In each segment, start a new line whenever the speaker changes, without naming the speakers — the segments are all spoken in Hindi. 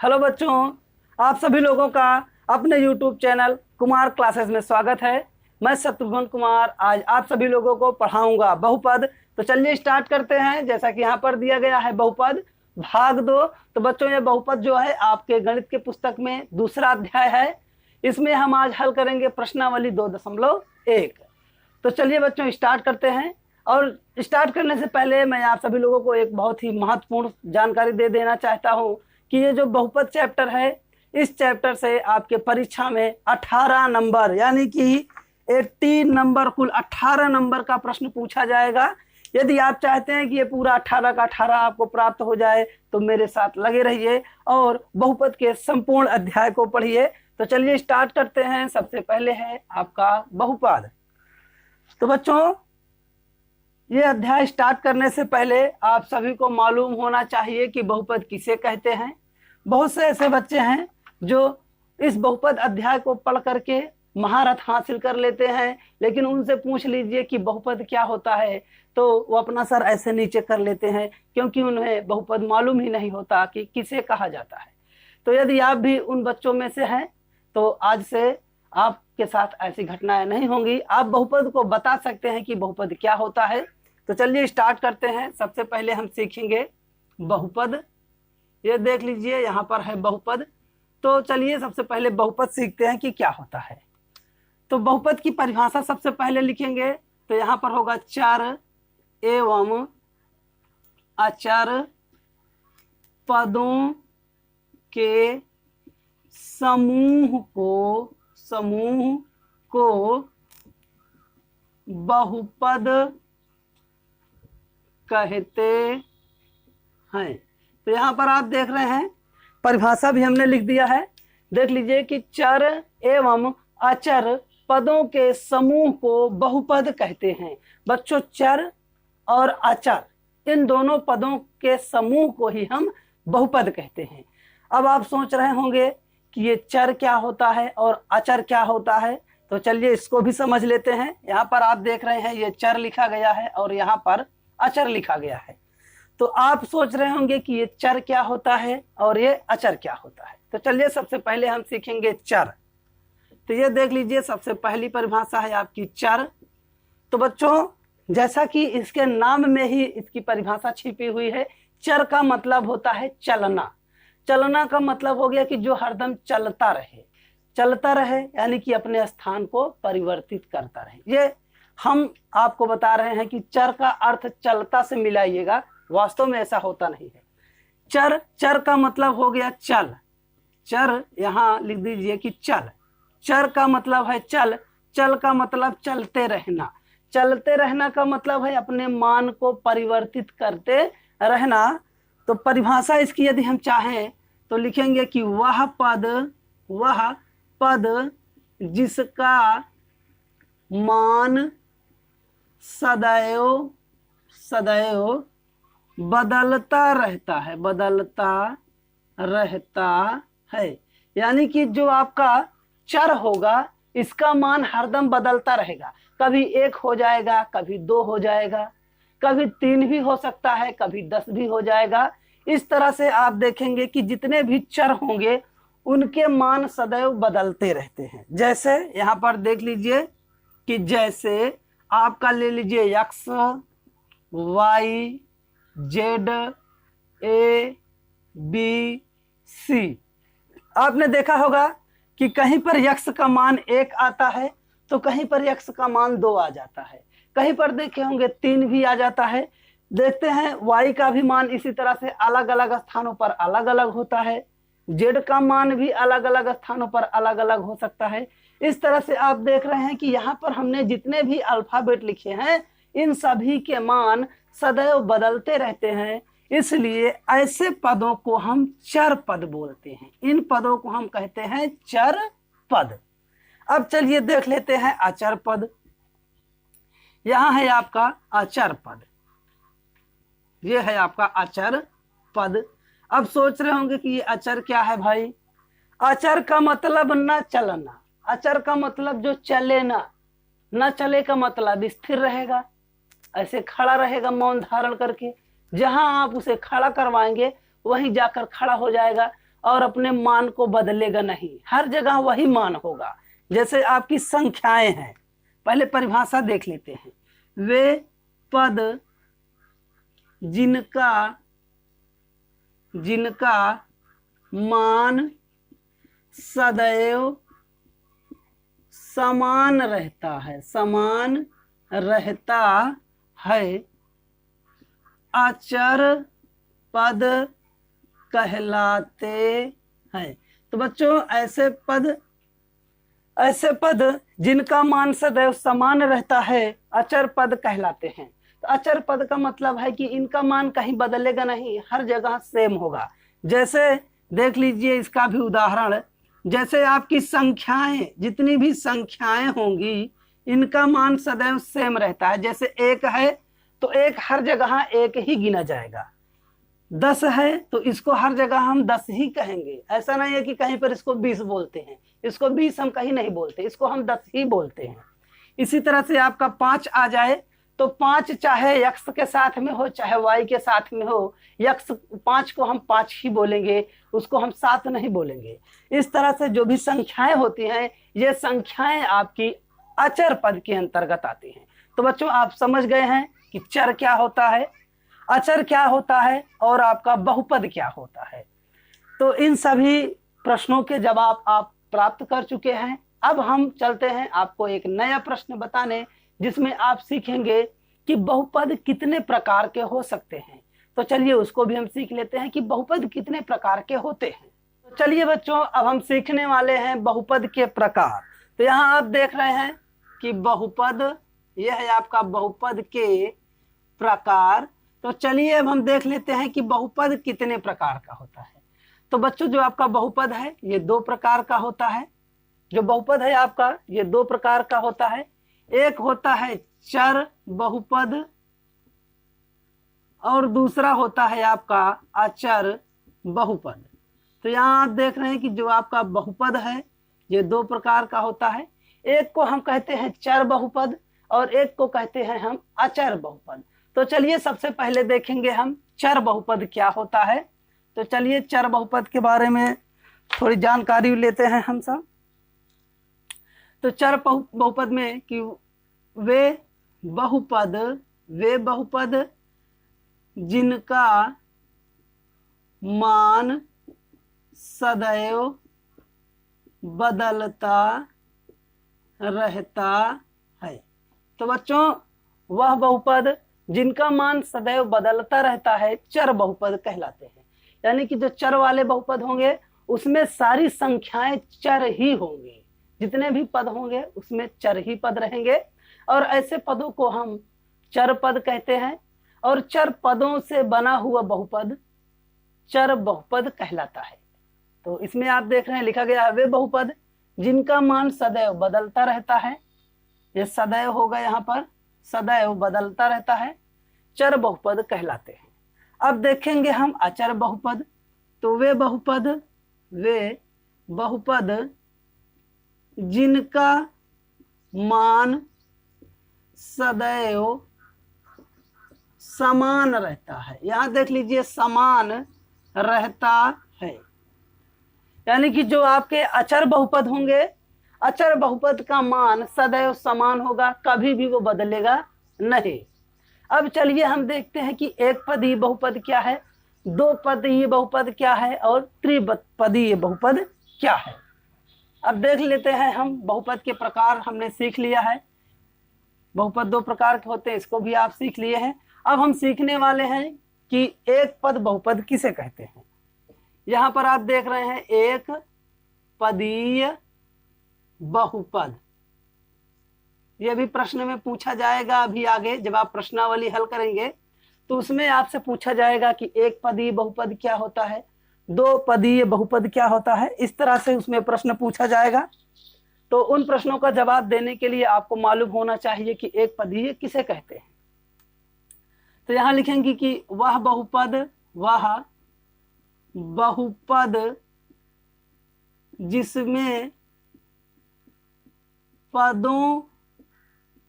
हेलो बच्चों, आप सभी लोगों का अपने YouTube चैनल कुमार क्लासेस में स्वागत है। मैं शत्रुघ्न कुमार आज आप सभी लोगों को पढ़ाऊंगा बहुपद। तो चलिए स्टार्ट करते हैं। जैसा कि यहाँ पर दिया गया है बहुपद भाग 2। तो बच्चों ये बहुपद जो है आपके गणित के पुस्तक में दूसरा अध्याय है। इसमें हम आज हल करेंगे प्रश्नावली 2.1। तो चलिए बच्चों स्टार्ट करते हैं। और स्टार्ट करने से पहले मैं आप सभी लोगों को एक बहुत ही महत्वपूर्ण जानकारी दे देना चाहता हूं कि ये जो बहुपद चैप्टर है, इस चैप्टर से आपके परीक्षा में 18 नंबर यानी कि 80 नंबर, कुल 18 नंबर का प्रश्न पूछा जाएगा। यदि आप चाहते हैं कि ये पूरा 18 का 18 आपको प्राप्त हो जाए तो मेरे साथ लगे रहिए और बहुपद के संपूर्ण अध्याय को पढ़िए। तो चलिए स्टार्ट करते हैं। सबसे पहले है आपका बहुपद। तो बच्चों ये अध्याय स्टार्ट करने से पहले आप सभी को मालूम होना चाहिए कि बहुपद किसे कहते हैं। बहुत से ऐसे बच्चे हैं जो इस बहुपद अध्याय को पढ़ करके महारत हासिल कर लेते हैं, लेकिन उनसे पूछ लीजिए कि बहुपद क्या होता है तो वो अपना सर ऐसे नीचे कर लेते हैं, क्योंकि उन्हें बहुपद मालूम ही नहीं होता कि किसे कहा जाता है। तो यदि आप भी उन बच्चों में से हैं तो आज से आपके साथ ऐसी घटनाएं नहीं होंगी। आप बहुपद को बता सकते हैं कि बहुपद क्या होता है। तो चलिए स्टार्ट करते हैं। सबसे पहले हम सीखेंगे बहुपद। ये देख लीजिए यहाँ पर है बहुपद। तो चलिए सबसे पहले बहुपद सीखते हैं कि क्या होता है। तो बहुपद की परिभाषा सबसे पहले लिखेंगे। तो यहाँ पर होगा चर एवं अचर पदों के समूह को बहुपद कहते हैं। तो यहाँ पर आप देख रहे हैं परिभाषा भी हमने लिख दिया है। देख लीजिए कि चर एवं अचर पदों के समूह को बहुपद कहते हैं। बच्चों चर और अचर इन दोनों पदों के समूह को ही हम बहुपद कहते हैं। अब आप सोच रहे होंगे कि ये चर क्या होता है और अचर क्या होता है। तो चलिए इसको भी समझ लेते हैं। यहाँ पर आप देख रहे हैं ये चर लिखा गया है और यहाँ पर अचर लिखा गया है। तो आप सोच रहे होंगे कि ये चर क्या होता है और ये अचर क्या होता है। तो चलिए सबसे पहले हम सीखेंगे चर। तो ये देख लीजिए सबसे पहली परिभाषा है आपकी चर। तो बच्चों जैसा कि इसके नाम में ही इसकी परिभाषा छिपी हुई है, चर का मतलब होता है चलना। चलना का मतलब हो गया कि जो हरदम चलता रहे यानी कि अपने स्थान को परिवर्तित करता रहे। ये हम आपको बता रहे हैं कि चर का अर्थ चलता से मिलाइएगा, वास्तव में ऐसा होता नहीं है। चर का मतलब हो गया चल। चर यहाँ लिख दीजिए कि चल। चर का मतलब है चल। चल का मतलब चलते रहना। चलते रहना का मतलब है अपने मान को परिवर्तित करते रहना। तो परिभाषा इसकी यदि हम चाहें तो लिखेंगे कि वह पद जिसका मान सदैव बदलता रहता है। यानी कि जो आपका चर होगा इसका मान हरदम बदलता रहेगा। कभी 1 हो जाएगा, कभी 2 हो जाएगा, कभी 3 भी हो सकता है, कभी 10 भी हो जाएगा। इस तरह से आप देखेंगे कि जितने भी चर होंगे उनके मान सदैव बदलते रहते हैं। जैसे यहाँ पर देख लीजिए कि जैसे आपका ले लीजिए x, y, z, a, b, c। आपने देखा होगा कि कहीं पर x का मान 1 आता है तो कहीं पर x का मान 2 आ जाता है, कहीं पर देखे होंगे 3 भी आ जाता है। देखते हैं y का भी मान इसी तरह से अलग अलग स्थानों पर अलग अलग होता है। z का मान भी अलग अलग स्थानों पर अलग अलग हो सकता है। इस तरह से आप देख रहे हैं कि यहाँ पर हमने जितने भी अल्फाबेट लिखे हैं इन सभी के मान सदैव बदलते रहते हैं, इसलिए ऐसे पदों को हम चर पद बोलते हैं। इन पदों को हम कहते हैं चर पद। अब चलिए देख लेते हैं अचर पद। यहाँ है आपका अचर पद, ये है आपका अचर पद। अब सोच रहे होंगे कि ये अचर क्या है भाई। अचर का मतलब न चलना। अचर का मतलब जो चले ना, न चले का मतलब स्थिर रहेगा, ऐसे खड़ा रहेगा मौन धारण करके। जहां आप उसे खड़ा करवाएंगे वहीं जाकर खड़ा हो जाएगा। और अपने मान को बदलेगा नहीं, हर जगह वही मान होगा। जैसे आपकी संख्याएं हैं, पहले परिभाषा देख लेते हैं। वे पद जिनका जिनका मान सदैव समान रहता है, समान रहता है, अचर पद कहलाते हैं। तो बच्चों ऐसे पद जिनका मान सदैव समान रहता है अचर पद कहलाते हैं। तो अचर पद का मतलब है कि इनका मान कहीं बदलेगा नहीं, हर जगह सेम होगा। जैसे देख लीजिए इसका भी उदाहरण, जैसे आपकी संख्याएं, जितनी भी संख्याएं होंगी इनका मान सदैव सेम रहता है। जैसे 1 है तो 1 हर जगह 1 ही गिना जाएगा। 10 है तो इसको हर जगह हम 10 ही कहेंगे। ऐसा नहीं है कि कहीं पर इसको 20 बोलते हैं, इसको 20 हम कहीं नहीं बोलते, इसको हम 10 ही बोलते हैं। इसी तरह से आपका 5 आ जाए तो 5 चाहे x के साथ में हो चाहे y के साथ में हो, x 5 को हम 5 ही बोलेंगे, उसको हम 7 नहीं बोलेंगे। इस तरह से जो भी संख्याएं होती हैं ये संख्याएं आपकी अचर पद के अंतर्गत आती हैं। तो बच्चों आप समझ गए हैं कि चर क्या होता है, अचर क्या होता है और आपका बहुपद क्या होता है। तो इन सभी प्रश्नों के जवाब आप प्राप्त कर चुके हैं। अब हम चलते हैं आपको एक नया प्रश्न बताने, जिसमें आप सीखेंगे कि बहुपद कितने प्रकार के हो सकते हैं। तो चलिए उसको भी हम सीख लेते हैं कि बहुपद कितने प्रकार के होते हैं। तो चलिए बच्चों अब हम सीखने वाले हैं बहुपद के प्रकार। तो यहाँ आप देख रहे हैं कि बहुपद, यह है आपका बहुपद के प्रकार। तो चलिए अब हम देख लेते हैं कि बहुपद कितने प्रकार का होता है। तो बच्चों जो आपका बहुपद है ये 2 प्रकार का होता है। जो बहुपद है आपका ये 2 प्रकार का होता है। एक होता है चर बहुपद और दूसरा होता है आपका अचर बहुपद। तो यहाँ आप देख रहे हैं कि जो आपका बहुपद है ये 2 प्रकार का होता है। एक को हम कहते हैं चर बहुपद और एक को कहते हैं हम अचर बहुपद। तो चलिए सबसे पहले देखेंगे हम चर बहुपद क्या होता है। तो चलिए चर बहुपद के बारे में थोड़ी जानकारी लेते हैं हम सब। तो चर बहुपद में कि वे बहुपद जिनका मान सदैव बदलता रहता है। तो बच्चों वह बहुपद जिनका मान सदैव बदलता रहता है चर बहुपद कहलाते हैं। यानी कि जो चर वाले बहुपद होंगे उसमें सारी संख्याएं चर ही होंगी, जितने भी पद होंगे उसमें चर ही पद रहेंगे और ऐसे पदों को हम चर पद कहते हैं। और चर पदों से बना हुआ बहुपद चर बहुपद कहलाता है। तो इसमें आप देख रहे हैं लिखा गया है वे बहुपद जिनका मान सदैव बदलता रहता है, ये सदैव होगा, यहाँ पर सदैव बदलता रहता है, चर बहुपद कहलाते हैं। अब देखेंगे हम अचर बहुपद। तो वे बहुपद जिनका मान सदैव समान रहता है। यहाँ देख लीजिए समान रहता है, यानी कि जो आपके अचर बहुपद होंगे अचर बहुपद का मान सदैव समान होगा, कभी भी वो बदलेगा नहीं। अब चलिए हम देखते हैं कि एक पदीय बहुपद क्या है, 2 पदीय बहुपद क्या है और त्रिपदीय बहुपद क्या है। अब देख लेते हैं हम बहुपद के प्रकार हमने सीख लिया है। बहुपद 2 प्रकार के होते हैं, इसको भी आप सीख लिए हैं। अब हम सीखने वाले हैं कि एक पद बहुपद किसे कहते हैं। यहाँ पर आप देख रहे हैं एक पदीय बहुपद, यह भी प्रश्न में पूछा जाएगा। अभी आगे जब आप प्रश्नावली हल करेंगे तो उसमें आपसे पूछा जाएगा कि एक पदीय बहुपद क्या होता है, 2 पदीय बहुपद क्या होता है, इस तरह से उसमें प्रश्न पूछा जाएगा। तो उन प्रश्नों का जवाब देने के लिए आपको मालूम होना चाहिए कि एक पदीय किसे कहते हैं। तो यहाँ लिखेंगे कि वह बहुपद जिसमें पदों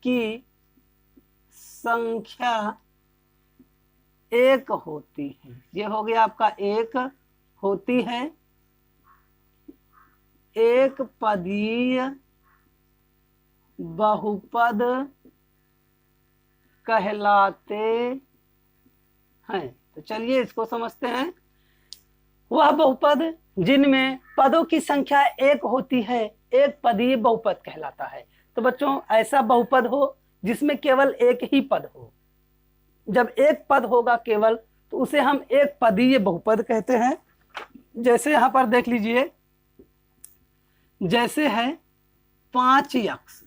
की संख्या 1 होती है, ये हो गया आपका 1 होती है, एक पदीय बहुपद कहलाते हैं। तो चलिए इसको समझते हैं। वह बहुपद जिनमें पदों की संख्या एक होती है एक पदीय बहुपद कहलाता है। तो बच्चों ऐसा बहुपद हो जिसमें केवल एक ही पद हो। जब एक पद होगा केवल तो उसे हम एक पदीय बहुपद कहते हैं। जैसे यहां पर देख लीजिए, जैसे है 5x,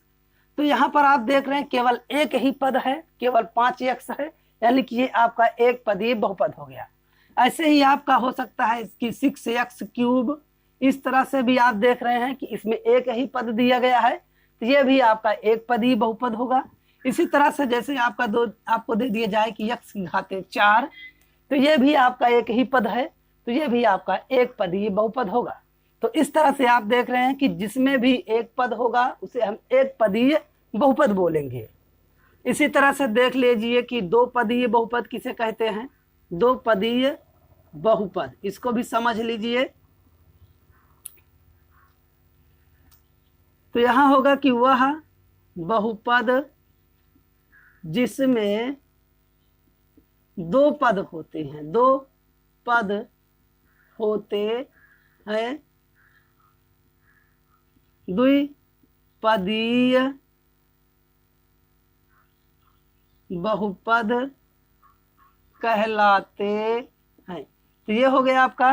तो यहां पर आप देख रहे हैं केवल एक ही पद है, केवल 5x है, यानी कि ये आपका एक पदीय बहुपद हो गया। ऐसे ही आपका हो सकता है कि 6x³, इस तरह से भी आप देख रहे हैं कि इसमें एक ही पद दिया गया है, तो ये भी आपका एक पदीय बहुपद होगा। इसी तरह से जैसे आपको दे दिया जाए कि x⁴, तो ये भी आपका एक ही पद है, तो ये भी आपका एक पदीय बहुपद होगा। तो इस तरह से आप देख रहे हैं कि जिसमें भी एक पद होगा उसे हम एक पदीय बहुपद बोलेंगे। इसी तरह से देख लीजिए कि दो पदीय बहुपद किसे कहते हैं, दो पदीय बहुपद, इसको भी समझ लीजिए। तो यहां होगा कि वह बहुपद जिसमें दो पद होते हैं, दो पद होते हैं, द्विपदीय बहुपद कहलाते हैं। तो ये हो गया आपका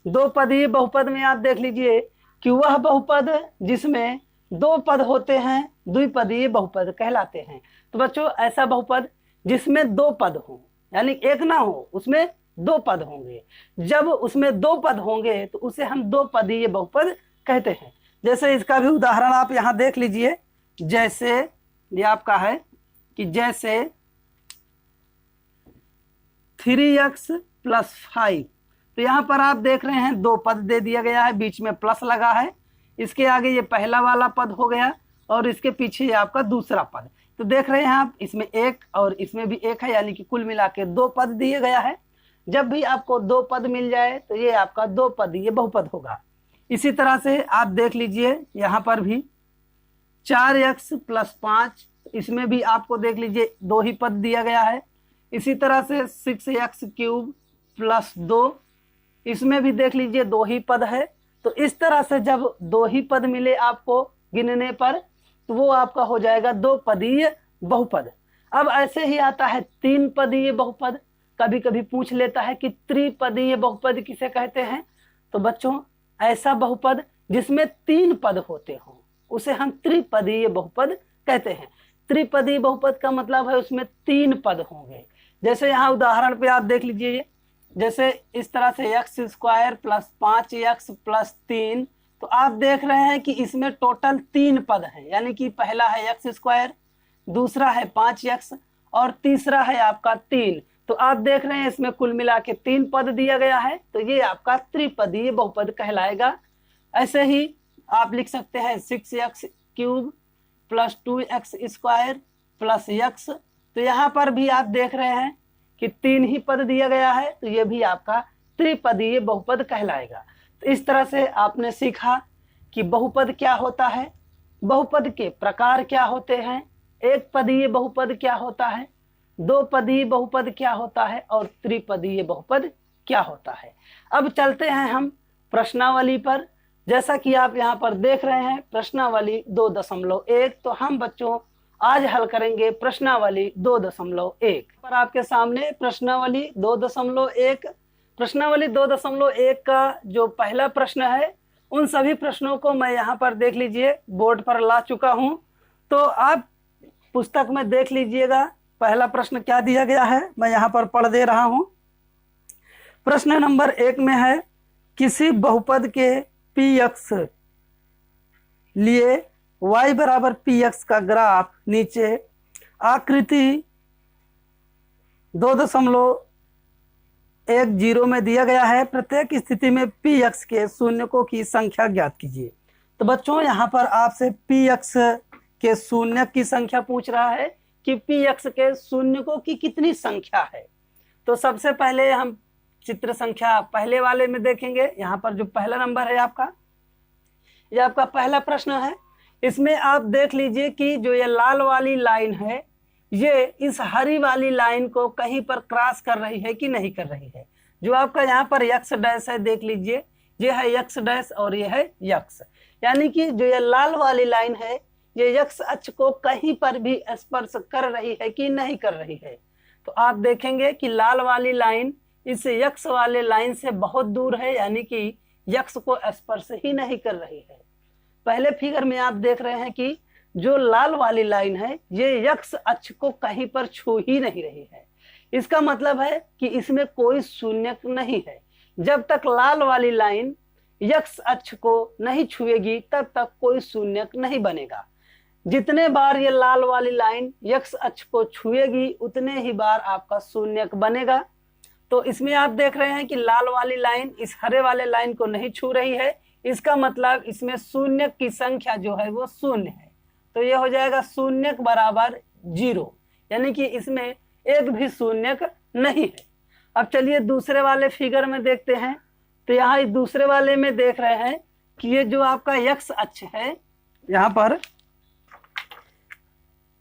दो पदीय बहुपद में आप देख लीजिए कि वह बहुपद जिसमें दो पद होते हैं द्विपदीय बहुपद कहलाते हैं। तो बच्चों ऐसा बहुपद जिसमें दो पद हो, यानी एक ना हो, उसमें दो पद होंगे। जब उसमें दो पद होंगे तो उसे हम दो पदीय बहुपद कहते हैं। जैसे इसका भी उदाहरण आप यहाँ देख लीजिए। जैसे ये आपका है कि जैसे 3x+5, तो यहाँ पर आप देख रहे हैं दो पद दे दिया गया है, बीच में प्लस लगा है, इसके आगे ये पहला वाला पद हो गया और इसके पीछे ये आपका दूसरा पद। तो देख रहे हैं आप, इसमें एक और इसमें भी एक है, यानी कि कुल मिला के दो पद दिए गया है। जब भी आपको दो पद मिल जाए तो ये आपका दो पदीय बहुपद होगा। इसी तरह से आप देख लीजिए यहाँ पर भी 4x+5, इसमें भी आपको देख लीजिए दो ही पद दिया गया है। इसी तरह से 6x³ + 2, इसमें भी देख लीजिए दो ही पद है। तो इस तरह से जब दो ही पद मिले आपको गिनने पर तो वो आपका हो जाएगा दो पदीय बहुपद। अब ऐसे ही आता है तीन पदीय बहुपद। कभी कभी पूछ लेता है कि त्रिपदीय बहुपद किसे कहते हैं। तो बच्चों ऐसा बहुपद जिसमें तीन पद होते हों उसे हम त्रिपदीय बहुपद कहते हैं। त्रिपदीय बहुपद का मतलब है उसमें तीन पद होंगे। जैसे यहाँ उदाहरण पे आप देख लीजिए, जैसे इस तरह से x² + 5x + 3, तो आप देख रहे हैं कि इसमें टोटल तीन पद हैं, यानी कि पहला है x², दूसरा है 5x और तीसरा है आपका 3। तो आप देख रहे हैं इसमें कुल मिला के तीन पद दिया गया है, तो ये आपका त्रिपदीय बहुपद कहलाएगा। ऐसे ही आप लिख सकते हैं 6x³ + 2x² + x, तो यहाँ पर भी आप देख रहे हैं कि तीन ही पद दिया गया है, तो ये भी आपका त्रिपदीय बहुपद कहलाएगा। तो इस तरह से आपने सीखा कि बहुपद क्या होता है, बहुपद के प्रकार क्या होते हैं, एक पदीय बहुपद क्या होता है, दो पदीय बहुपद क्या होता है और त्रिपदीय बहुपद क्या होता है। अब चलते हैं हम प्रश्नावली पर। जैसा कि आप यहाँ पर देख रहे हैं प्रश्नावली 2.1, तो हम बच्चों आज हल करेंगे प्रश्नावली 2.1 पर। आपके सामने प्रश्नावली 2.1, प्रश्नावली 2.1 का जो पहला प्रश्न है उन सभी प्रश्नों को मैं यहाँ पर देख लीजिए बोर्ड पर ला चुका हूँ। तो आप पुस्तक में देख लीजिएगा पहला प्रश्न क्या दिया गया है, मैं यहाँ पर पढ़ दे रहा हूँ। प्रश्न नंबर 1 में है, किसी बहुपद के px लिए y = px का ग्राफ नीचे आकृति 2.10 में दिया गया है। प्रत्येक स्थिति में px के शून्यकों की संख्या ज्ञात कीजिए। तो बच्चों यहाँ पर आपसे px के शून्यक की संख्या पूछ रहा है कि px के शून्यकों की कितनी संख्या है। तो सबसे पहले हम चित्र संख्या पहले वाले में देखेंगे। यहाँ पर जो पहला नंबर है आपका ये आपका पहला प्रश्न है। इसमें आप देख लीजिए कि जो ये लाल वाली लाइन है ये इस हरी वाली लाइन को कहीं पर क्रॉस कर रही है कि नहीं कर रही है। जो आपका यहाँ पर यक्स डैश है, देख लीजिए ये है यक्स डैश और ये है यक्स, यानी कि जो ये लाल वाली लाइन है ये यक्स अक्ष को कहीं पर भी स्पर्श कर रही है कि नहीं कर रही है। तो आप देखेंगे कि लाल वाली लाइन इस यक्स वाले लाइन से बहुत दूर है, यानी कि यक्स को स्पर्श ही नहीं कर रही है। पहले फिगर में आप देख रहे हैं कि जो लाल वाली लाइन है ये यक्स अक्ष को कहीं पर छू ही नहीं रही है। इसका मतलब है कि इसमें कोई शून्यक नहीं है। जब तक लाल वाली लाइन यक्स अक्ष को नहीं छुएगी तब तक कोई शून्यक नहीं बनेगा। जितने बार ये लाल वाली लाइन यक्स अक्ष को छुएगी उतने ही बार आपका शून्यक बनेगा। तो इसमें आप देख रहे हैं कि लाल वाली लाइन इस हरे वाले लाइन को नहीं छू रही है, इसका मतलब इसमें शून्यक की संख्या जो है वो शून्य है। तो ये हो जाएगा शून्यक बराबर 0, यानी कि इसमें एक भी शून्यक नहीं है। अब चलिए दूसरे वाले फिगर में देखते हैं। तो यहाँ इस दूसरे वाले में देख रहे हैं कि ये जो आपका यक्स अक्ष है, यहाँ पर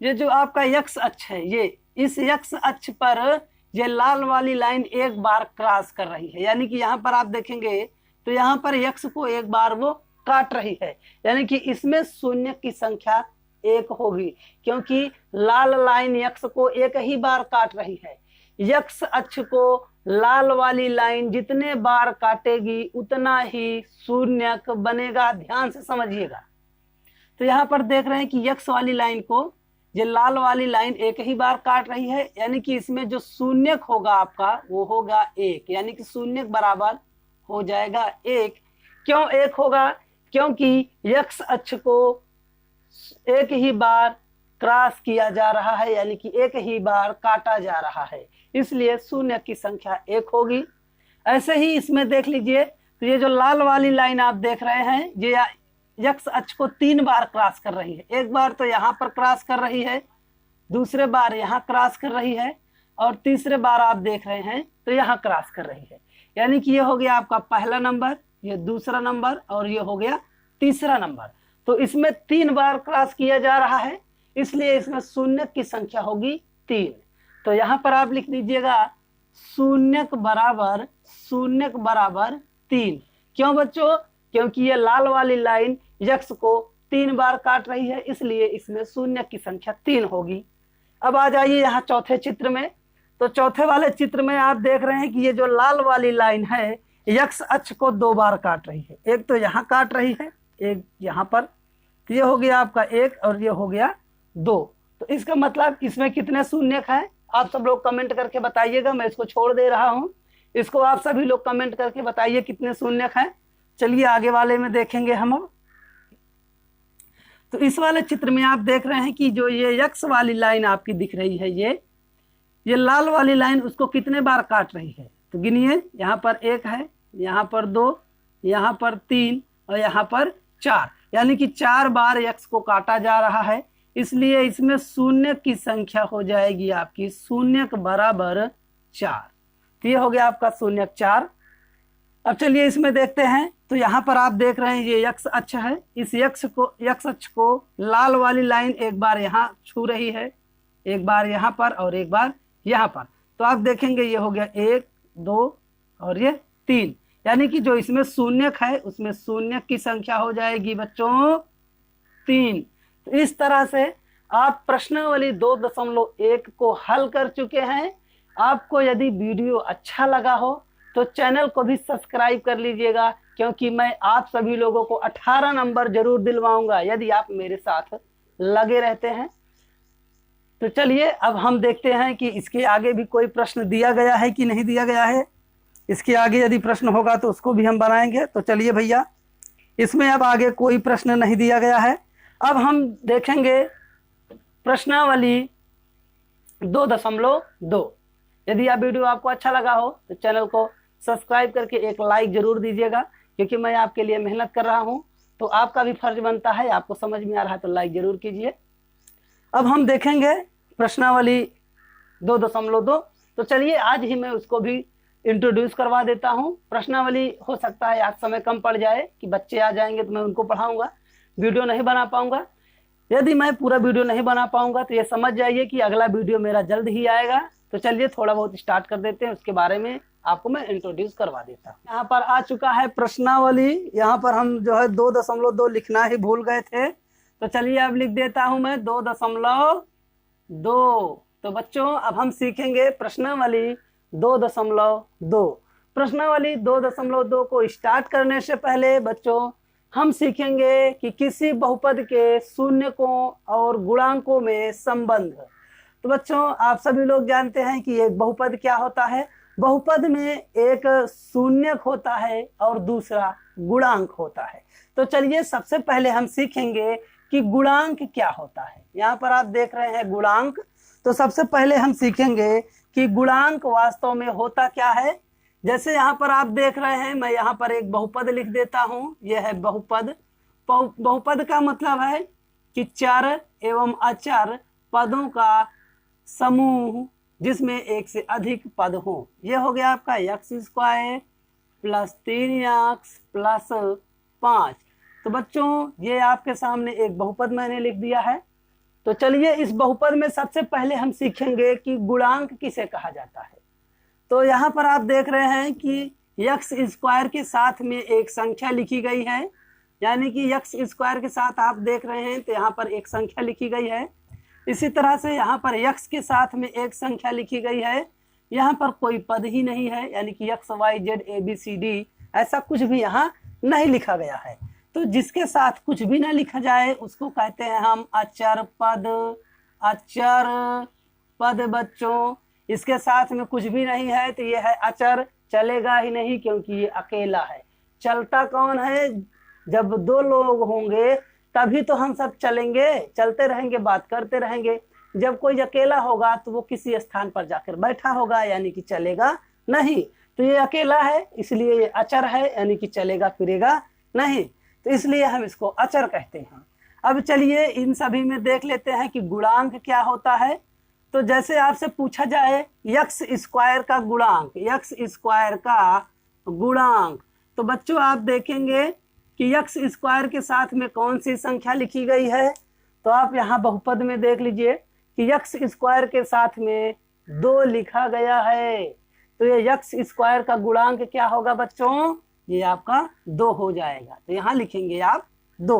ये जो आपका यक्स अक्ष है ये इस यक्स अक्ष पर ये लाल वाली लाइन एक बार क्रॉस कर रही है, यानी कि यहाँ पर आप देखेंगे तो यहाँ पर यक्स को एक बार वो काट रही है, यानी कि इसमें शून्य की संख्या 1 होगी, क्योंकि लाल लाइन यक्स को एक ही बार काट रही है। यक्स अक्ष को लाल वाली लाइन जितने बार काटेगी उतना ही शून्यक बनेगा, ध्यान से समझिएगा। तो यहाँ पर देख रहे हैं कि यक्स वाली लाइन को ये लाल वाली लाइन एक ही बार काट रही है, यानी कि इसमें जो शून्यक होगा आपका वो होगा 1, यानी कि शून्यक बराबर हो जाएगा 1। क्यों 1 होगा? क्योंकि यक्स अक्ष को एक ही बार क्रॉस किया जा रहा है, यानी कि एक ही बार काटा जा रहा है, इसलिए शून्य की संख्या 1 होगी। ऐसे ही इसमें देख लीजिए तो ये जो लाल वाली लाइन आप देख रहे हैं ये यक्स अक्ष को 3 बार क्रॉस कर रही है। एक बार तो यहाँ पर क्रॉस कर रही है, दूसरे बार यहाँ क्रॉस कर रही है और तीसरे बार आप देख रहे हैं तो यहाँ क्रॉस कर रही है, यानी कि ये हो गया आपका पहला नंबर, ये दूसरा नंबर और ये हो गया तीसरा नंबर। तो इसमें 3 बार क्रॉस किया जा रहा है, इसलिए इसमें शून्य की संख्या होगी 3। तो यहाँ पर आप लिख दीजिएगा शून्यक बराबर 3। क्यों बच्चों? क्योंकि ये लाल वाली लाइन यक्स को 3 बार काट रही है, इसलिए इसमें शून्य की संख्या 3 होगी। अब आ जाइए यहाँ चौथे चित्र में। तो चौथे वाले चित्र में आप देख रहे हैं कि ये जो लाल वाली लाइन है यक्स अक्ष को 2 बार काट रही है। एक तो यहाँ काट रही है, एक यहाँ पर, तो ये हो गया आपका 1 और ये हो गया 2। तो इसका मतलब इसमें कितने शून्यक हैं आप सब लोग कमेंट करके बताइएगा। मैं इसको छोड़ दे रहा हूँ, इसको आप सभी लोग कमेंट करके बताइए कितने शून्यक हैं। चलिए आगे वाले में देखेंगे हम अब। तो इस वाले चित्र में आप देख रहे हैं कि जो ये यक्स वाली लाइन आपकी दिख रही है ये लाल वाली लाइन उसको कितने बार काट रही है, तो गिनिए। यहाँ पर 1 है, यहाँ पर 2, यहाँ पर 3 और यहाँ पर 4, यानी कि 4 बार यक्स को काटा जा रहा है, इसलिए इसमें शून्य की संख्या हो जाएगी आपकी शून्यक बराबर 4। तो ये हो गया आपका शून्यक 4। अब चलिए इसमें देखते हैं। तो यहाँ पर आप देख रहे हैं ये यक्स अक्ष है, इस यक्स अक्ष को लाल वाली लाइन एक बार यहाँ छू रही है, एक बार यहाँ पर और एक बार यहाँ पर। तो आप देखेंगे ये हो गया 1, 2 और ये 3, यानी कि जो इसमें शून्यक है उसमें शून्यक की संख्या हो जाएगी बच्चों 3। तो इस तरह से आप प्रश्नावली 2.1 को हल कर चुके हैं। आपको यदि वीडियो अच्छा लगा हो तो चैनल को भी सब्सक्राइब कर लीजिएगा, क्योंकि मैं आप सभी लोगों को 18 नंबर जरूर दिलवाऊंगा यदि आप मेरे साथ लगे रहते हैं। तो चलिए अब हम देखते हैं कि इसके आगे भी कोई प्रश्न दिया गया है कि नहीं दिया गया है। इसके आगे यदि प्रश्न होगा तो उसको भी हम बनाएंगे। तो चलिए भैया, इसमें अब आगे कोई प्रश्न नहीं दिया गया है। अब हम देखेंगे प्रश्नावली 2.2। यदि यह वीडियो आपको अच्छा लगा हो तो चैनल को सब्सक्राइब करके एक लाइक जरूर दीजिएगा, क्योंकि मैं आपके लिए मेहनत कर रहा हूं, तो आपका भी फर्ज बनता है। आपको समझ में आ रहा है तो लाइक जरूर कीजिए। अब हम देखेंगे प्रश्नावली 2.2। तो चलिए आज ही मैं उसको भी इंट्रोड्यूस करवा देता हूँ। प्रश्नावली हो सकता है आज समय कम पड़ जाए कि बच्चे आ जाएंगे तो मैं उनको पढ़ाऊंगा, वीडियो नहीं बना पाऊंगा। यदि मैं पूरा वीडियो नहीं बना पाऊंगा तो ये समझ जाइए कि अगला वीडियो मेरा जल्द ही आएगा। तो चलिए थोड़ा बहुत स्टार्ट कर देते हैं, उसके बारे में आपको मैं इंट्रोड्यूस करवा देता हूँ। यहाँ पर आ चुका है प्रश्नावली। यहाँ पर हम जो है 2.2 लिखना ही भूल गए थे, तो चलिए अब लिख देता हूँ मैं 2.2। तो बच्चों अब हम सीखेंगे प्रश्नावली 2.2। प्रश्नावली 2.2 को स्टार्ट करने से पहले बच्चों हम सीखेंगे कि किसी बहुपद के शून्यकों और गुणांकों में संबंध। तो बच्चों आप सभी लोग जानते हैं कि एक बहुपद क्या होता है। बहुपद में एक शून्यक होता है और दूसरा गुणांक होता है। तो चलिए सबसे पहले हम सीखेंगे कि गुणांक क्या होता है। यहाँ पर आप देख रहे हैं गुणांक। तो सबसे पहले हम सीखेंगे कि गुणांक वास्तव में होता क्या है। जैसे यहाँ पर आप देख रहे हैं, मैं यहाँ पर एक बहुपद लिख देता हूँ। यह है बहुपद। बहुपद का मतलब है कि चर एवं अचर पदों का समूह जिसमें एक से अधिक पद हो। यह हो गया आपका x² प्लस 3x प्लस 5। तो बच्चों ये आपके सामने एक बहुपद मैंने लिख दिया है। तो चलिए इस बहुपद में सबसे पहले हम सीखेंगे कि गुणांक किसे कहा जाता है। तो यहाँ पर आप देख रहे हैं कि x² के साथ में एक संख्या लिखी गई है, यानी कि x² के साथ आप देख रहे हैं तो यहाँ पर एक संख्या लिखी गई है। इसी तरह से यहाँ पर x के साथ में एक संख्या लिखी गई है। यहाँ पर कोई पद ही नहीं है, यानी कि x y z a b c d ऐसा कुछ भी यहाँ नहीं लिखा गया है। तो जिसके साथ कुछ भी ना लिखा जाए उसको कहते हैं हम अचर पद। अचर पद बच्चों, इसके साथ में कुछ भी नहीं है तो ये है अचर, चलेगा ही नहीं क्योंकि ये अकेला है। चलता कौन है? जब दो लोग होंगे तभी तो हम सब चलेंगे, चलते रहेंगे, बात करते रहेंगे। जब कोई अकेला होगा तो वो किसी स्थान पर जाकर बैठा होगा, यानी कि चलेगा नहीं। तो ये अकेला है इसलिए ये अचर है, यानी कि चलेगा फिरेगा नहीं, तो इसलिए हम इसको अचर कहते हैं। अब चलिए इन सभी में देख लेते हैं कि गुणांक क्या होता है। तो जैसे आपसे पूछा जाए x² का गुणांक, x² का गुणांक, तो बच्चों आप देखेंगे कि x² के साथ में कौन सी संख्या लिखी गई है। तो आप यहाँ बहुपद में देख लीजिए कि x² के साथ में 2 लिखा गया है। तो ये x² का गुणांक क्या होगा बच्चों? ये आपका 2 हो जाएगा। तो यहाँ लिखेंगे आप 2।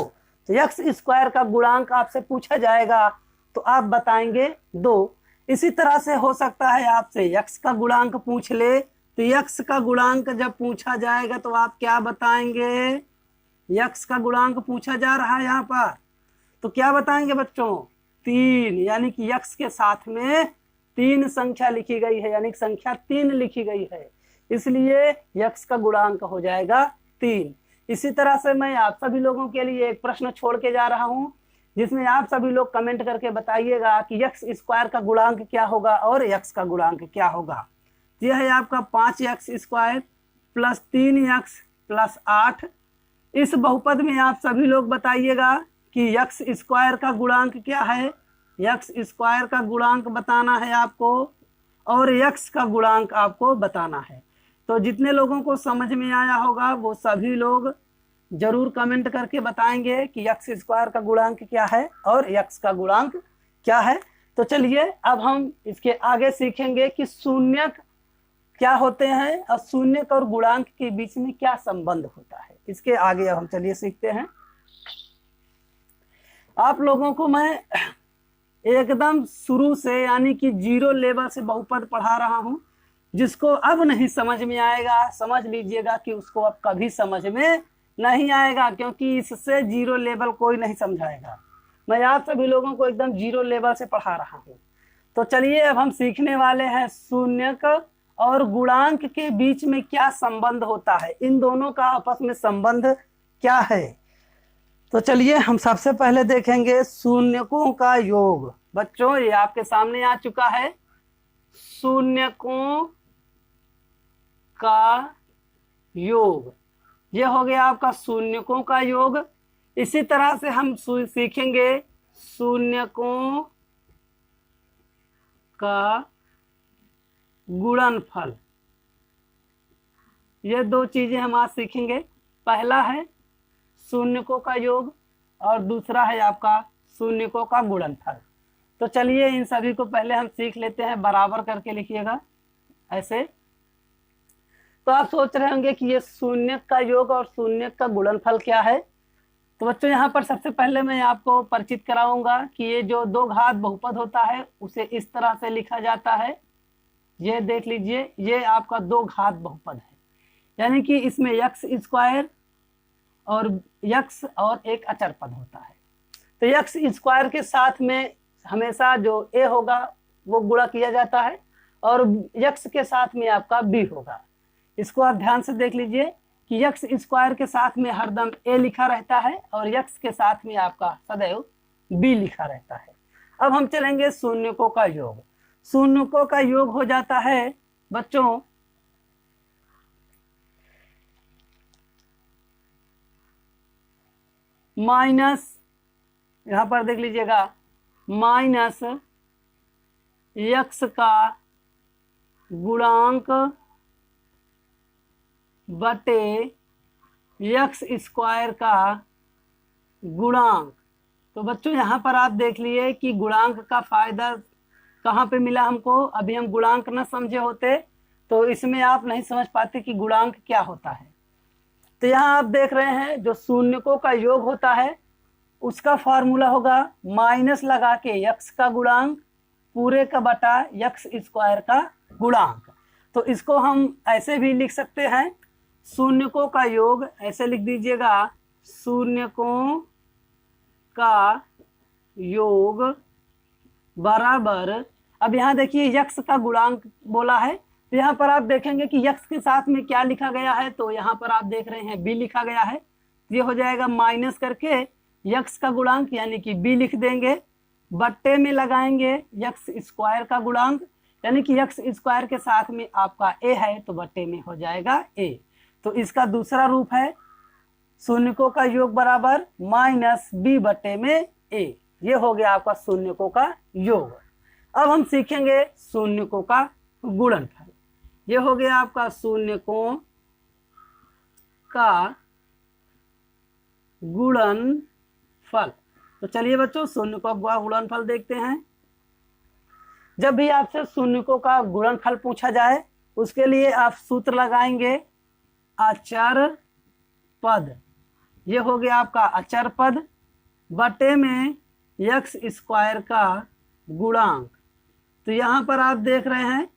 तो x² का गुणांक आपसे पूछा जाएगा तो आप बताएंगे 2। इसी तरह से हो सकता है आपसे x का गुणांक पूछ ले, तो x का गुणांक जब पूछा जाएगा तो आप क्या बताएंगे? x का गुणांक पूछा जा रहा है यहाँ पर, तो क्या बताएंगे बच्चों? 3, यानी कि x के साथ में 3 संख्या लिखी गई है, यानी कि संख्या 3 लिखी गई है, इसलिए x का गुणांक हो जाएगा 3। इसी तरह से मैं आप सभी लोगों के लिए एक प्रश्न छोड़ के जा रहा हूँ, जिसमें आप सभी लोग कमेंट करके बताइएगा कि x² का गुणांक क्या होगा और x का गुणांक क्या होगा। यह है आपका 5x² प्लस 3x प्लस 8। इस बहुपद में आप सभी लोग बताइएगा कि x² का गुणांक क्या है। x² का गुणांक बताना है आपको और x का गुणांक आपको बताना है। तो जितने लोगों को समझ में आया होगा वो सभी लोग जरूर कमेंट करके बताएंगे कि x² का गुणांक क्या है और x का गुणांक क्या है। तो चलिए अब हम इसके आगे सीखेंगे कि शून्यक क्या होते हैं और शून्यक और गुणांक के बीच में क्या संबंध होता है। इसके आगे अब हम चलिए सीखते हैं। आप लोगों को मैं एकदम शुरू से यानी कि 0 लेवल से बहुपद पढ़ा रहा हूं। जिसको अब नहीं समझ में आएगा समझ लीजिएगा कि उसको अब कभी समझ में नहीं आएगा, क्योंकि इससे 0 लेवल कोई नहीं समझाएगा। मैं आप सभी लोगों को एकदम 0 लेवल से पढ़ा रहा हूँ। तो चलिए अब हम सीखने वाले हैं शून्यक और गुणांक के बीच में क्या संबंध होता है, इन दोनों का आपस में संबंध क्या है। तो चलिए हम सबसे पहले देखेंगे शून्यकों का योग। बच्चों ये आपके सामने आ चुका है, शून्यकों का योग। यह हो गया आपका शून्यकों का योग। इसी तरह से हम सीखेंगे शून्यकों का गुणनफल। ये दो चीजें हम आज सीखेंगे। पहला है शून्यकों का योग और दूसरा है आपका शून्यकों का गुणनफल। तो चलिए इन सभी को पहले हम सीख लेते हैं। बराबर करके लिखिएगा ऐसे। तो आप सोच रहे होंगे कि ये शून्य का योग और शून्य का गुणनफल क्या है। तो बच्चों यहाँ पर सबसे पहले मैं आपको परिचित कराऊंगा कि ये जो दो घात बहुपद होता है उसे इस तरह से लिखा जाता है। ये देख लीजिए, ये आपका दो घात बहुपद है, यानी कि इसमें यक्स स्क्वायर और यक्स और एक अचर पद होता है। तो यक्स स्क्वायर के साथ में हमेशा जो ए होगा वो गुणा किया जाता है और यक्स के साथ में आपका बी होगा। इसको आप ध्यान से देख लीजिए कि यक्स स्क्वायर के साथ में हरदम ए लिखा रहता है और यक्स के साथ में आपका सदैव बी लिखा रहता है। अब हम चलेंगे शून्यकों का योग। शून्यकों का योग हो जाता है बच्चों माइनस, यहां पर देख लीजिएगा, माइनस यक्स का गुणांक बटे यक्स स्क्वायर का गुणांक। तो बच्चों यहाँ पर आप देख लिए कि गुणांक का फायदा कहाँ पे मिला हमको। अभी हम गुणांक न समझे होते तो इसमें आप नहीं समझ पाते कि गुणांक क्या होता है। तो यहाँ आप देख रहे हैं जो शून्यकों का योग होता है उसका फॉर्मूला होगा माइनस लगा के यक्स का गुणांक पूरे का बटा यक्स स्क्वायर का गुणांक। तो इसको हम ऐसे भी लिख सकते हैं, शून्यकों का योग ऐसे लिख दीजिएगा, शून्यकों का योग बराबर, अब यहाँ देखिए यक्स का गुणांक बोला है तो यहाँ पर आप देखेंगे कि यक्स के साथ में क्या लिखा गया है। तो यहाँ पर आप देख रहे हैं बी लिखा गया है। ये हो जाएगा माइनस करके यक्स का गुणांक यानी कि बी लिख देंगे, बट्टे में लगाएंगे यक्स स्क्वायर का गुणांक यानी कि यक्स स्क्वायर के साथ में आपका ए है तो बट्टे में हो जाएगा ए। तो इसका दूसरा रूप है शून्यकों का योग बराबर माइनस बी बट्टे में ए। ये हो गया आपका शून्यकों का योग। अब हम सीखेंगे शून्यकों का गुणनफल। ये हो गया आपका शून्यकों का गुणनफल। तो चलिए बच्चों शून्यकों का गुणनफल देखते हैं। जब भी आपसे शून्यकों का गुणनफल पूछा जाए उसके लिए आप सूत्र लगाएंगे अचर पद। ये हो गया आपका अचर पद बटे में यक्स स्क्वायर का गुणांक। तो यहाँ पर आप देख रहे हैं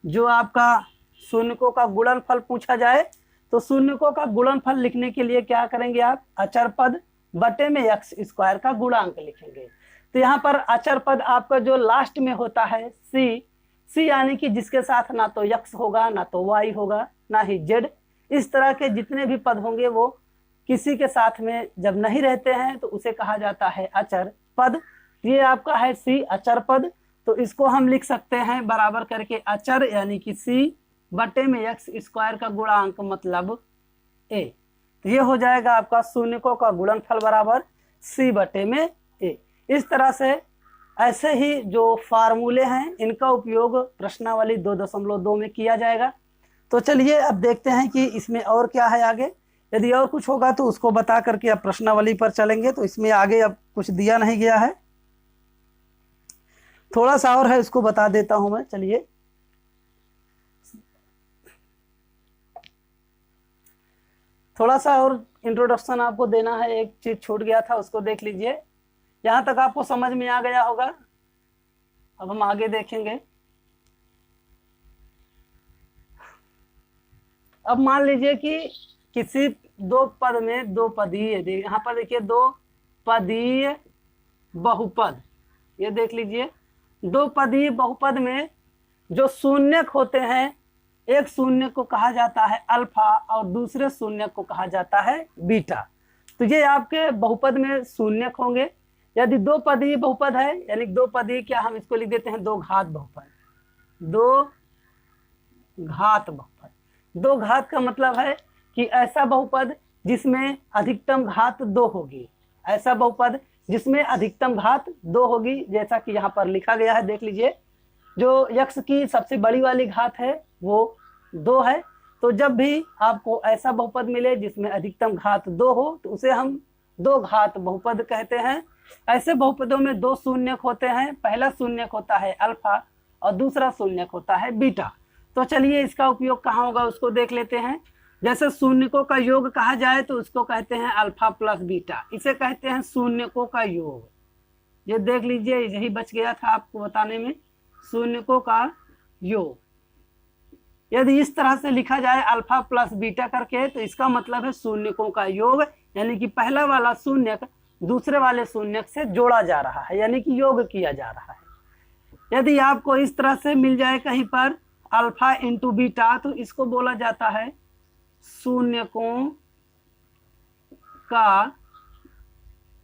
जो आपका शून्यकों का गुणनफल पूछा जाए तो शून्यकों का गुणनफल लिखने के लिए क्या करेंगे आप, अचर पद बटे में यक्स स्क्वायर का गुणांक लिखेंगे। तो यहाँ पर अचर पद आपका जो लास्ट में होता है सी यानी कि जिसके साथ ना तो यक्स होगा ना तो वाई होगा ना ही जेड। इस तरह के जितने भी पद होंगे वो किसी के साथ में जब नहीं रहते हैं तो उसे कहा जाता है अचर पद। ये आपका है सी अचर पद। तो इसको हम लिख सकते हैं बराबर करके अचर यानी कि सी बटे में यक्स स्क्वायर का गुणांक मतलब ए। तो ये हो जाएगा आपका शून्यकों का गुणनफल बराबर सी बटे में ए। इस तरह से ऐसे ही जो फार्मूले हैं इनका उपयोग प्रश्नावली 2.2 में किया जाएगा। तो चलिए अब देखते हैं कि इसमें और क्या है आगे। यदि और कुछ होगा तो उसको बता करके अब प्रश्नावली पर चलेंगे। तो इसमें आगे अब कुछ दिया नहीं गया है, थोड़ा सा और है, इसको बता देता हूं मैं। चलिए थोड़ा सा और इंट्रोडक्शन आपको देना है, एक चीज छूट गया था उसको देख लीजिए। यहां तक आपको समझ में आ गया होगा। अब हम आगे देखेंगे। अब मान लीजिए कि किसी दो पद में दो पदीय, यहाँ पर देखिए दो पदीय बहुपद, ये देख लीजिए दो पदीय बहुपद में जो शून्यक होते हैं, एक शून्य को कहा जाता है अल्फा और दूसरे शून्य को कहा जाता है बीटा। तो ये आपके बहुपद में शून्यक होंगे। यदि दो पदीय बहुपद है यानी दो पदीय, क्या हम इसको लिख देते हैं दो घात बहुपद। दो घात बहुपद, दो घात का मतलब है कि ऐसा बहुपद जिसमें अधिकतम घात 2 होगी, ऐसा बहुपद जिसमें अधिकतम घात 2 होगी। जैसा कि यहाँ पर लिखा गया है, देख लीजिए जो यक्स की सबसे बड़ी वाली घात है वो 2 है तो जब भी आपको ऐसा बहुपद मिले जिसमें अधिकतम घात 2 हो तो उसे हम दो घात बहुपद कहते हैं। ऐसे बहुपदों में दो शून्यक होते हैं, पहला शून्यक होता है अल्फा और दूसरा शून्यक होता है बीटा। तो चलिए इसका उपयोग कहाँ होगा उसको देख लेते हैं। जैसे शून्यकों का योग कहा जाए तो उसको कहते हैं अल्फा प्लस बीटा, इसे कहते हैं शून्यकों का योग। ये देख लीजिए, यही बच गया था आपको बताने में, शून्यकों का योग। यदि इस तरह से लिखा जाए अल्फा प्लस बीटा करके तो इसका मतलब है शून्यकों का योग, यानी कि पहला वाला शून्यक दूसरे वाले शून्यक से जोड़ा जा रहा है, यानी कि योग किया जा रहा है। यदि आपको इस तरह से मिल जाए कहीं पर अल्फा इंटू बीटा तो इसको बोला जाता है शून्यकों का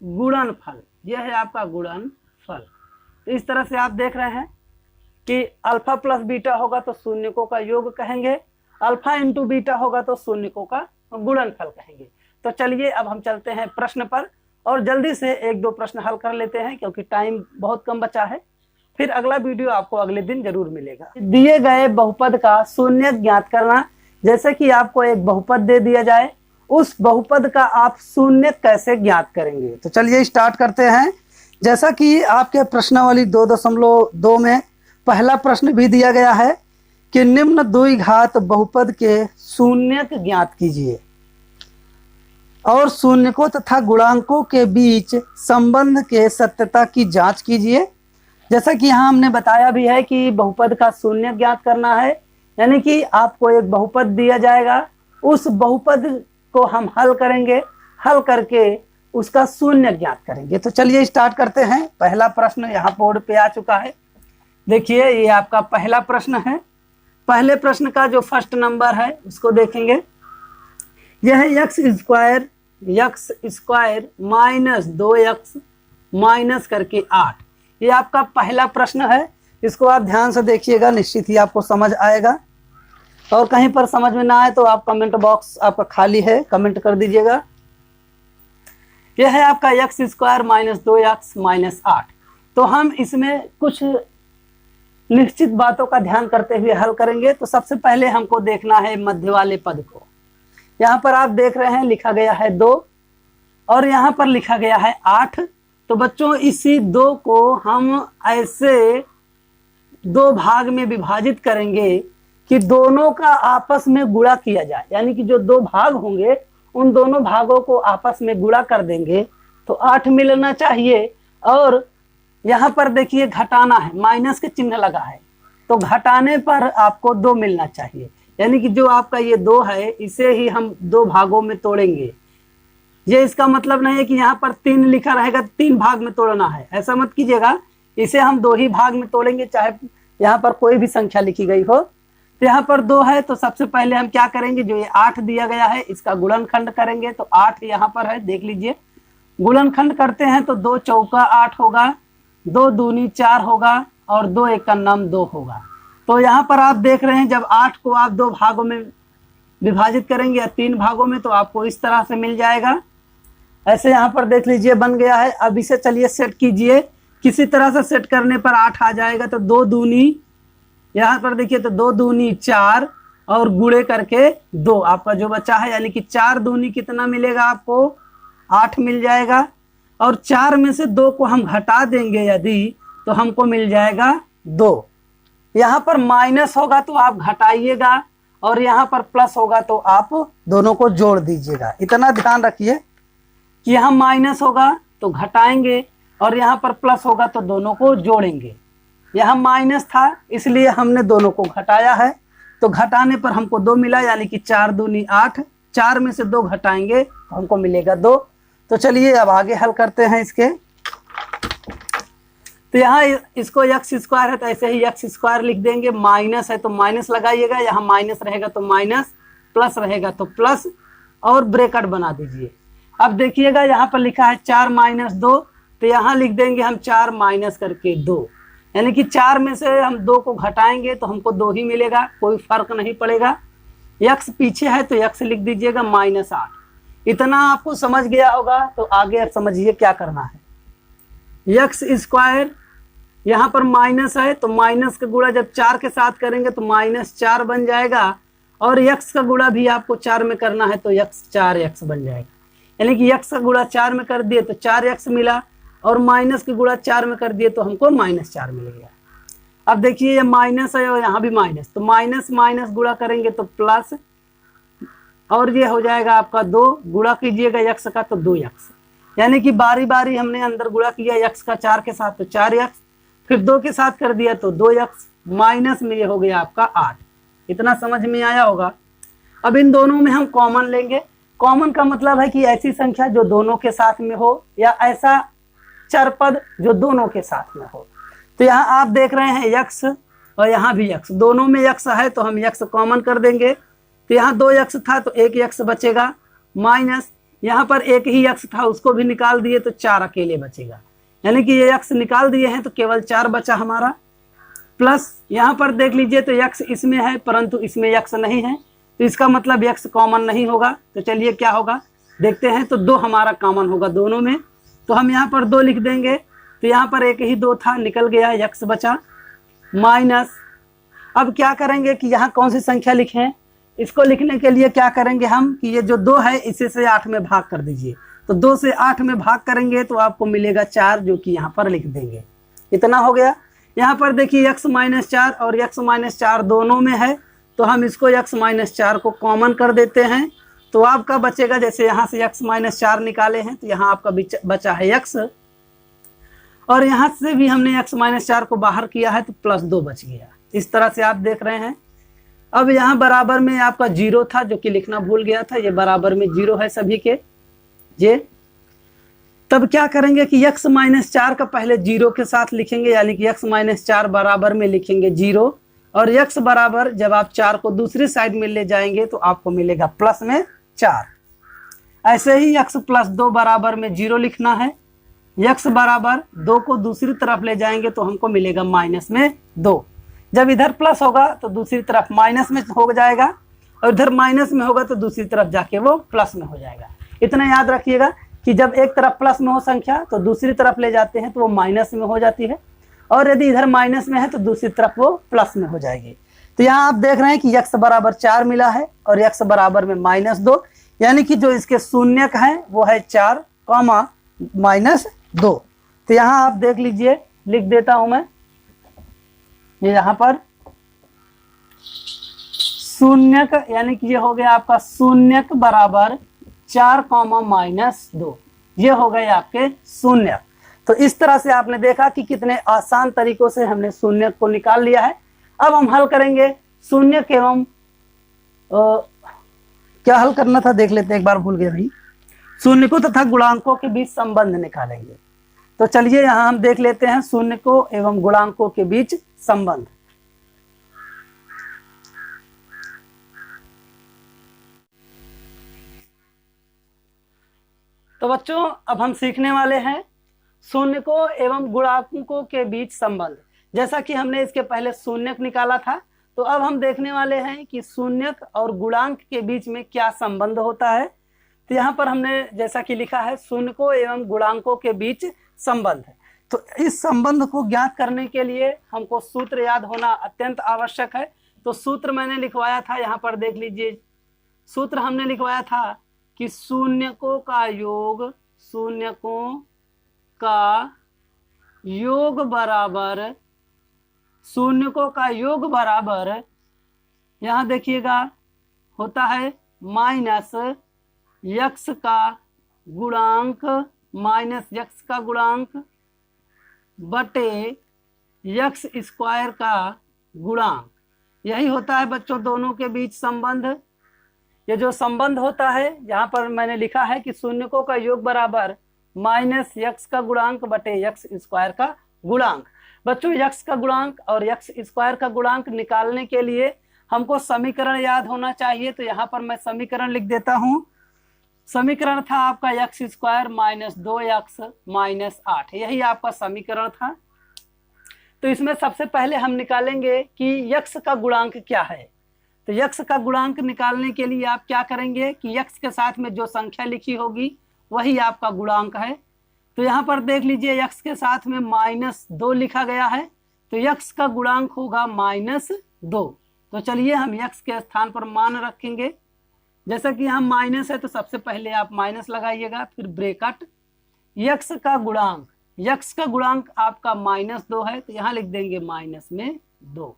गुणनफल। यह है आपका गुणनफल। तो इस तरह से आप देख रहे हैं कि अल्फा प्लस बीटा होगा तो शून्यकों का योग कहेंगे, अल्फा इंटू बीटा होगा तो शून्यकों का गुणनफल कहेंगे। तो चलिए अब हम चलते हैं प्रश्न पर और जल्दी से एक दो प्रश्न हल कर लेते हैं क्योंकि टाइम बहुत कम बचा है। फिर अगला वीडियो आपको अगले दिन जरूर मिलेगा। दिए गए बहुपद का शून्यक ज्ञात करना। जैसे कि आपको एक बहुपद दे दिया जाए, उस बहुपद का आप शून्यक कैसे ज्ञात करेंगे। तो चलिए स्टार्ट करते हैं। जैसा कि आपके प्रश्नावली 2.2 में पहला प्रश्न भी दिया गया है कि निम्न द्विघात बहुपद के शून्यक ज्ञात कीजिए और शून्यकों तथा गुणांकों के बीच संबंध के सत्यता की जांच कीजिए। जैसा कि यहाँ हमने बताया भी है कि बहुपद का शून्यक ज्ञात करना है, यानी कि आपको एक बहुपद दिया जाएगा, उस बहुपद को हम हल करेंगे, हल करके उसका शून्यक ज्ञात करेंगे। तो चलिए स्टार्ट करते हैं। पहला प्रश्न यहाँ बोर्ड पे आ चुका है, देखिए ये आपका पहला प्रश्न है। पहले प्रश्न का जो फर्स्ट नंबर है उसको देखेंगे। यह है x square minus 2x minus करके 8। ये आपका पहला प्रश्न है, इसको आप ध्यान से देखिएगा, निश्चित ही आपको समझ आएगा। और कहीं पर समझ में ना आए तो आप कमेंट बॉक्स आपका खाली है, कमेंट कर दीजिएगा। यह है आपका x square minus 2x minus 8। तो हम इसमें कुछ निश्चित बातों का ध्यान करते हुए हल करेंगे। तो सबसे पहले हमको देखना है मध्य वाले पद को। यहाँ पर आप देख रहे हैं लिखा गया है 2 और यहाँ पर लिखा गया है 8। तो बच्चों इसी 2 को हम ऐसे दो भाग में विभाजित करेंगे कि दोनों का आपस में गुणा किया जाए, यानी कि जो दो भाग होंगे उन दोनों भागों को आपस में गुणा कर देंगे तो 8 मिलना चाहिए। और यहाँ पर देखिए घटाना है, माइनस के चिन्ह लगा है, तो घटाने पर आपको 2 मिलना चाहिए, यानी कि जो आपका ये 2 है इसे ही हम दो भागों में तोड़ेंगे। ये इसका मतलब नहीं है कि यहाँ पर 3 लिखा रहेगा 3 भाग में तोड़ना है, ऐसा मत कीजिएगा। इसे हम 2 ही भाग में तोड़ेंगे, चाहे यहाँ पर कोई भी संख्या लिखी गई हो। तो यहाँ पर 2 है तो सबसे पहले हम क्या करेंगे, जो ये 8 दिया गया है इसका गुणनखंड करेंगे। तो 8 यहाँ पर है, देख लीजिए, गुणनखंड करते हैं तो 2 चौका 8 होगा, 2 दूनी 4 होगा और 2 एक का नाम 2 होगा। तो यहाँ पर आप देख रहे हैं जब 8 को आप 2 भागों में विभाजित करेंगे या 3 भागों में तो आपको इस तरह से मिल जाएगा। ऐसे यहाँ पर देख लीजिए बन गया है। अब इसे चलिए सेट कीजिए, किसी तरह से सेट करने पर 8 आ जाएगा। तो 2 दूनी, यहाँ पर देखिए तो 2 दूनी 4 और गुणे करके 2 आपका जो बचा है, यानी कि 4 दूनी कितना मिलेगा आपको, 8 मिल जाएगा। और 4 में से 2 को हम घटा देंगे यदि तो हमको मिल जाएगा 2। यहाँ पर माइनस होगा तो आप घटाइएगा और यहाँ पर प्लस होगा तो आप दोनों को जोड़ दीजिएगा। इतना ध्यान रखिए कि यहाँ माइनस होगा तो घटाएंगे और यहाँ पर प्लस होगा तो दोनों को जोड़ेंगे। यहाँ माइनस था इसलिए हमने दोनों को घटाया है, तो घटाने पर हमको 2 मिला, यानी कि 4 दूनी 8, 4 में से 2 घटाएंगे तो हमको मिलेगा 2। तो चलिए अब आगे हल करते हैं इसके। तो यहाँ इसको एक्स स्क्वायर है तो ऐसे ही एक्स स्क्वायर लिख देंगे, माइनस है तो माइनस लगाइएगा, यहाँ माइनस रहेगा तो माइनस, प्लस रहेगा तो प्लस और ब्रैकेट बना दीजिए। अब देखिएगा यहाँ पर लिखा है 4 माइनस 2, तो यहाँ लिख देंगे हम 4 माइनस करके 2, यानी कि 4 में से हम 2 को घटाएंगे तो हमको 2 ही मिलेगा, कोई फर्क नहीं पड़ेगा। एक्स पीछे है तो एक्स लिख दीजिएगा माइनस 8। इतना आपको समझ गया होगा तो आगे समझिए क्या करना है। एक्स स्क्वायर यहाँ पर माइनस है तो माइनस का गुणा जब 4 के साथ करेंगे तो -4 बन जाएगा और यक्स का गुणा भी आपको 4 में करना है तो यक्स 4x बन जाएगा। यानी कि यक्स का गुणा 4 में कर दिए तो 4x मिला, और माइनस का गुणा 4 में कर दिए तो हमको -4 मिल गया। अब देखिए ये माइनस है और यहाँ भी माइनस, तो माइनस माइनस गुणा करेंगे तो प्लस, और ये हो जाएगा आपका 2, गुणा कीजिएगा यक्स का तो 2x। यानी कि बारी बारी हमने अंदर गुणा किया यक्स का 4 के साथ तो 4x, फिर 2 के साथ कर दिया तो 2x, माइनस में ये हो गया आपका 8। इतना समझ में आया होगा। अब इन दोनों में हम कॉमन लेंगे। कॉमन का मतलब है कि ऐसी संख्या जो दोनों के साथ में हो, या ऐसा चर पद जो दोनों के साथ में हो। तो यहाँ आप देख रहे हैं यक्स और यहाँ भी यक्स, दोनों में यक्स है तो हम यक्स कॉमन कर देंगे। तो यहाँ 2x था तो 1 यक्स बचेगा, माइनस यहाँ पर 1 ही यक्स था उसको भी निकाल दिए तो 4 अकेले बचेगा। यानी कि ये यक्स निकाल दिए हैं तो केवल 4 बचा हमारा, प्लस यहाँ पर देख लीजिए तो यक्स इसमें है परंतु इसमें यक्स नहीं है, तो इसका मतलब यक्स कॉमन नहीं होगा। तो चलिए क्या होगा देखते हैं। तो 2 हमारा कॉमन होगा दोनों में, तो हम यहाँ पर 2 लिख देंगे। तो यहाँ पर 1 ही 2 था, निकल गया, यक्स बचा, माइनस। अब क्या करेंगे कि यहाँ कौन सी संख्या लिखें, इसको लिखने के लिए क्या करेंगे हम कि ये जो 2 है इसे से 8 में भाग कर दीजिए। तो 2 से 8 में भाग करेंगे तो आपको मिलेगा 4, जो कि यहाँ पर लिख देंगे। इतना हो गया। यहाँ पर देखिए x -4 और x -4 दोनों में है, तो हम इसको x -4 को कॉमन कर देते हैं। तो आपका बचेगा, जैसे यहाँ से x -4 निकाले हैं तो यहाँ आपका बचा है x, और यहाँ से भी हमने x -4 को बाहर किया है तो +2 बच गया। इस तरह से आप देख रहे हैं। अब यहाँ बराबर में आपका 0 था जो कि लिखना भूल गया था, ये बराबर में 0 है सभी के ये। तब क्या करेंगे कि x -4 का पहले 0 के साथ लिखेंगे, यानी कि x -4 बराबर में लिखेंगे 0, और x बराबर जब आप 4 को दूसरी साइड में ले जाएंगे तो आपको मिलेगा प्लस में 4। ऐसे ही x + 2 बराबर में 0 लिखना है, x बराबर 2 को दूसरी तरफ ले जाएंगे तो हमको मिलेगा माइनस में 2। जब इधर प्लस होगा तो दूसरी तरफ माइनस में हो जाएगा, और इधर माइनस में होगा तो दूसरी तरफ जाके वो प्लस में हो जाएगा। इतना याद रखिएगा कि जब एक तरफ प्लस में हो संख्या तो दूसरी तरफ ले जाते हैं तो वो माइनस में हो जाती है, और यदि इधर माइनस में है तो दूसरी तरफ वो प्लस में हो जाएगी। तो यहाँ आप देख रहे हैं कि x बराबर 4 मिला है और x बराबर में -2, यानी कि जो इसके शून्यक हैं वो है 4, -2। तो यहाँ आप देख लीजिए, लिख देता हूं मैं, ये यहाँ पर शून्यक, यानी कि ये हो गया आपका शून्यक बराबर 4, -2, ये हो गए आपके शून्यक। तो इस तरह से आपने देखा कि कितने आसान तरीकों से हमने शून्यक को निकाल लिया है। अब हम हल करेंगे शून्यक एवं क्या हल करना था देख लेते हैं, एक बार भूल गए भाई। शून्यकों तथा गुणांकों के बीच संबंध निकालेंगे। तो चलिए यहाँ हम देख लेते हैं शून्यकों एवं गुणांकों के बीच संबंध। तो बच्चों अब हम सीखने वाले हैं शून्यकों एवं गुणांकों के बीच संबंध। जैसा कि हमने इसके पहले शून्यक निकाला था, तो अब हम देखने वाले हैं कि शून्यक और गुणांक के बीच में क्या संबंध होता है। तो यहाँ पर हमने जैसा कि लिखा है शून्यकों एवं गुणांकों के बीच संबंध। तो इस संबंध को ज्ञात करने के लिए हमको सूत्र याद होना अत्यंत आवश्यक है। तो सूत्र मैंने लिखवाया था, यहाँ पर देख लीजिए। सूत्र हमने लिखवाया था कि शून्यकों का योग बराबर यहाँ देखिएगा होता है -x का गुणांक बटे x² का गुणांक। यही होता है बच्चों दोनों के बीच संबंध। ये जो संबंध होता है यहाँ पर मैंने लिखा है कि शून्यकों का योग बराबर -x का गुणांक बटे x² का गुणांक। बच्चों x का गुणांक और x² का गुणांक निकालने के लिए हमको समीकरण याद होना चाहिए। तो यहाँ पर मैं समीकरण लिख देता हूँ। समीकरण था आपका x² - 2x - 8, यही आपका समीकरण था। तो इसमें सबसे पहले हम निकालेंगे कि x का गुणांक क्या है। तो x का गुणांक निकालने के लिए आप क्या करेंगे कि x के साथ में जो संख्या लिखी होगी वही आपका गुणांक है। तो यहाँ पर देख लीजिए x के साथ में -2 लिखा गया है, तो x का गुणांक होगा -2। तो चलिए हम x के स्थान पर मान रखेंगे। जैसा कि यहाँ माइनस है तो सबसे पहले आप माइनस लगाइएगा, फिर ब्रैकेट x का गुणांक, x का गुणांक आपका -2 है तो यहाँ लिख देंगे -2,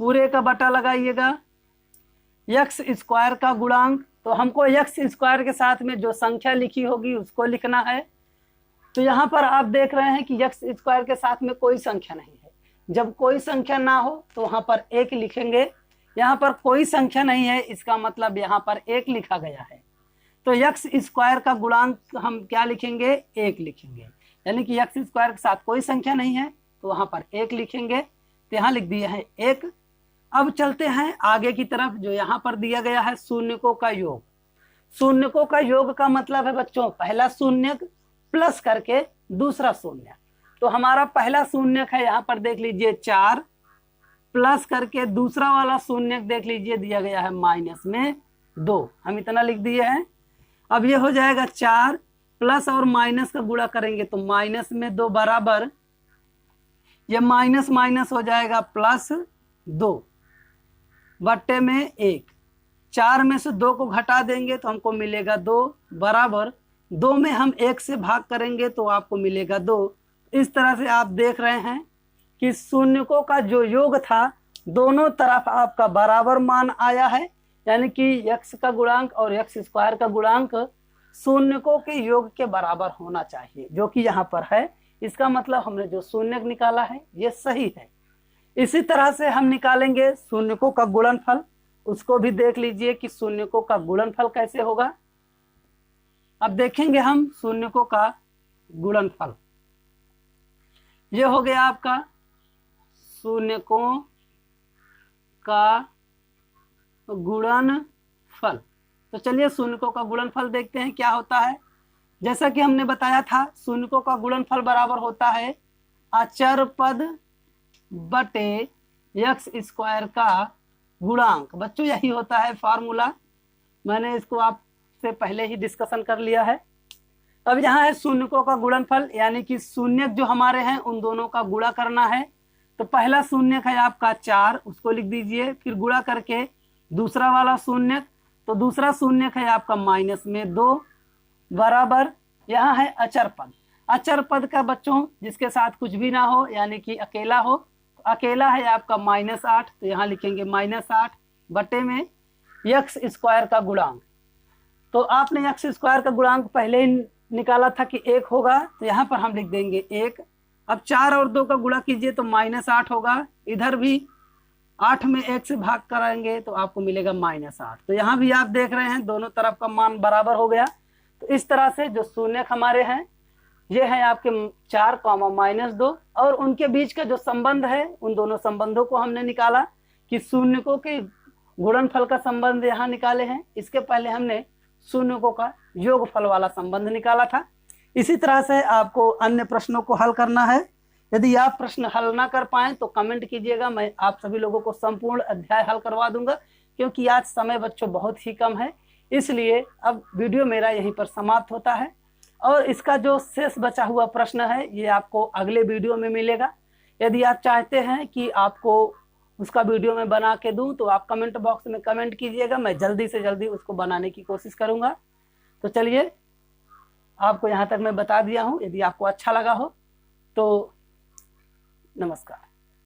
पूरे का बटा लगाइएगा। x स्क्वायर का गुणांक, तो हमको x स्क्वायर के साथ में जो संख्या लिखी होगी उसको लिखना है। तो यहाँ पर आप देख रहे हैं कि x स्क्वायर के साथ में कोई संख्या नहीं है। जब कोई संख्या ना हो तो वहाँ पर 1 लिखेंगे। यहाँ पर कोई संख्या नहीं है, इसका मतलब यहाँ पर 1 लिखा गया है। तो x स्क्वायर का गुणांक हम क्या लिखेंगे? 1 लिखेंगे, यानी कि x स्क्वायर के साथ कोई संख्या नहीं है तो वहाँ पर 1 लिखेंगे। तो यहाँ लिख दिया है 1। अब चलते हैं आगे की तरफ। जो यहाँ पर दिया गया है शून्यकों का योग। शून्यकों का योग का मतलब है बच्चों पहला शून्यक प्लस करके दूसरा शून्य। तो हमारा पहला शून्यक है, यहाँ पर देख लीजिए 4, प्लस करके दूसरा वाला शून्यक देख लीजिए दिया गया है -2। हम इतना लिख दिए हैं। अब ये हो जाएगा 4 प्लस और माइनस का गुणा करेंगे तो -2 बराबर, ये माइनस माइनस हो जाएगा +2 बट्टे में 1। 4 में से 2 को घटा देंगे तो हमको मिलेगा 2 बराबर 2 में हम 1 से भाग करेंगे तो आपको मिलेगा 2। इस तरह से आप देख रहे हैं कि शून्यकों का जो योग था दोनों तरफ आपका बराबर मान आया है, यानी कि x का गुणांक और x स्क्वायर का गुणांक शून्यकों के योग के बराबर होना चाहिए, जो कि यहाँ पर है। इसका मतलब हमने जो शून्यक निकाला है ये सही है। इसी तरह से हम निकालेंगे शून्यकों का गुणनफल। उसको भी देख लीजिए कि शून्यकों का गुणनफल कैसे होगा। अब देखेंगे हम शून्यकों का गुणनफल। ये हो गया आपका शून्यकों का गुणनफल। तो चलिए शून्यकों का गुणनफल देखते हैं क्या होता है। जैसा कि हमने बताया था शून्यकों का गुणनफल बराबर होता है अचर पद बटे x स्क्वायर का गुणांक। बच्चों यही होता है फार्मूला, मैंने इसको आपसे पहले ही डिस्कशन कर लिया है। अब यहाँ है शून्यकों का गुणनफल, यानी कि शून्यक जो हमारे हैं उन दोनों का गुणा करना है। तो पहला शून्यक है आपका 4, उसको लिख दीजिए, फिर गुणा करके दूसरा वाला शून्यक, तो दूसरा शून्यक है आपका -2 बराबर, यहाँ है अचर पद। अचर पद का बच्चों जिसके साथ कुछ भी ना हो, यानी कि अकेला हो, तो अकेला है आपका -8, तो यहाँ लिखेंगे -8 बटे में x स्क्वायर का गुणांक। तो आपने x स्क्वायर का गुणांक पहले ही निकाला था कि 1 होगा, तो यहाँ पर हम लिख देंगे 1। अब 4 और 2 का गुणा कीजिए तो -8 होगा, इधर भी 8 में 1 से भाग कराएंगे तो आपको मिलेगा -8। तो यहाँ भी आप देख रहे हैं दोनों तरफ का मान बराबर हो गया। तो इस तरह से जो शून्यक हमारे हैं ये है आपके 4, -2, और उनके बीच का जो संबंध है उन दोनों संबंधों को हमने निकाला कि शून्यकों के गुणनफल का संबंध यहाँ निकाले हैं। इसके पहले हमने शून्यकों का योगफल वाला संबंध निकाला था। इसी तरह से आपको अन्य प्रश्नों को हल करना है। यदि आप प्रश्न हल ना कर पाएं तो कमेंट कीजिएगा, मैं आप सभी लोगों को संपूर्ण अध्याय हल करवा दूंगा, क्योंकि आज समय बच्चों बहुत ही कम है। इसलिए अब वीडियो मेरा यहीं पर समाप्त होता है, और इसका जो शेष बचा हुआ प्रश्न है ये आपको अगले वीडियो में मिलेगा। यदि आप चाहते हैं कि आपको उसका वीडियो में बना के दूं तो आप कमेंट बॉक्स में कमेंट कीजिएगा, मैं जल्दी से जल्दी उसको बनाने की कोशिश करूंगा। तो चलिए आपको यहाँ तक मैं बता दिया हूँ। यदि आपको अच्छा लगा हो तो नमस्कार।